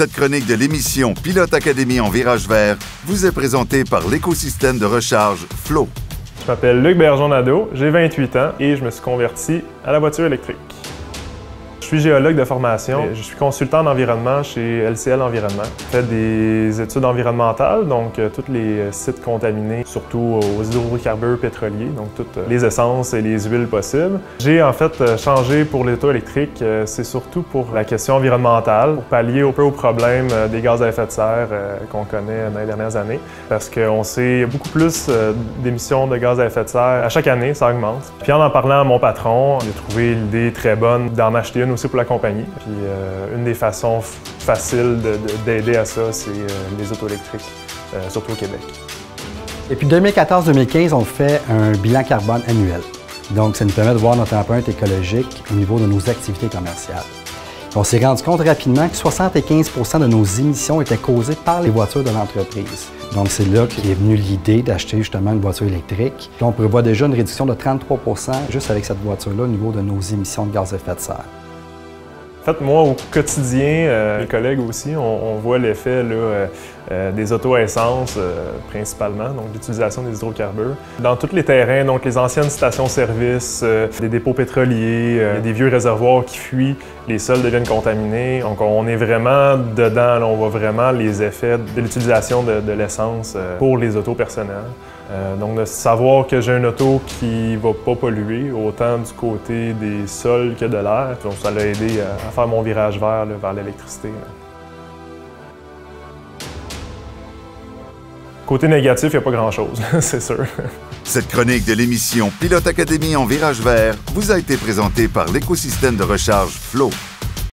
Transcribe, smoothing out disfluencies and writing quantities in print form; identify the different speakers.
Speaker 1: Cette chronique de l'émission Pilote Académie en virage vert vous est présentée par l'écosystème de recharge Flow.
Speaker 2: Je m'appelle Luc Bergeron-Nadeau, j'ai 28 ans et je me suis converti à la voiture électrique. Je suis géologue de formation. Je suis consultant en environnement chez LCL Environnement. Je fais des études environnementales, donc tous les sites contaminés, surtout aux hydrocarbures pétroliers, donc toutes les essences et les huiles possibles. J'ai en fait changé pour l'auto électrique, c'est surtout pour la question environnementale, pour pallier un peu au problème des gaz à effet de serre qu'on connaît dans les dernières années. Parce qu'on sait beaucoup plus d'émissions de gaz à effet de serre. À chaque année, ça augmente. Puis en parlant à mon patron, j'ai trouvé l'idée très bonne d'en acheter une aussi pour la compagnie. Puis une des façons faciles d'aider à ça, c'est les autos électriques, surtout au Québec.
Speaker 3: Depuis 2014-2015, on fait un bilan carbone annuel. Donc, ça nous permet de voir notre empreinte écologique au niveau de nos activités commerciales. On s'est rendu compte rapidement que 75 de nos émissions étaient causées par les voitures de l'entreprise. Donc, c'est là qu'est venue l'idée d'acheter justement une voiture électrique. Puis on prévoit déjà une réduction de 33 juste avec cette voiture-là au niveau de nos émissions de gaz à effet de serre.
Speaker 2: En fait, moi, au quotidien, mes collègues aussi, on voit l'effet des autos à essence principalement, donc l'utilisation des hydrocarbures. Dans tous les terrains, donc les anciennes stations-service, des dépôts pétroliers, des vieux réservoirs qui fuient, les sols deviennent contaminés. Donc on est vraiment dedans, là, on voit vraiment les effets de l'utilisation de l'essence pour les autos personnelles. Donc de savoir que j'ai une auto qui ne va pas polluer, autant du côté des sols que de l'air, donc ça l'a aidé à faire mon virage vert là, vers l'électricité. Côté négatif, il n'y a pas grand-chose, c'est sûr.
Speaker 1: Cette chronique de l'émission Pilote Académie en virage vert vous a été présentée par l'écosystème de recharge Flow.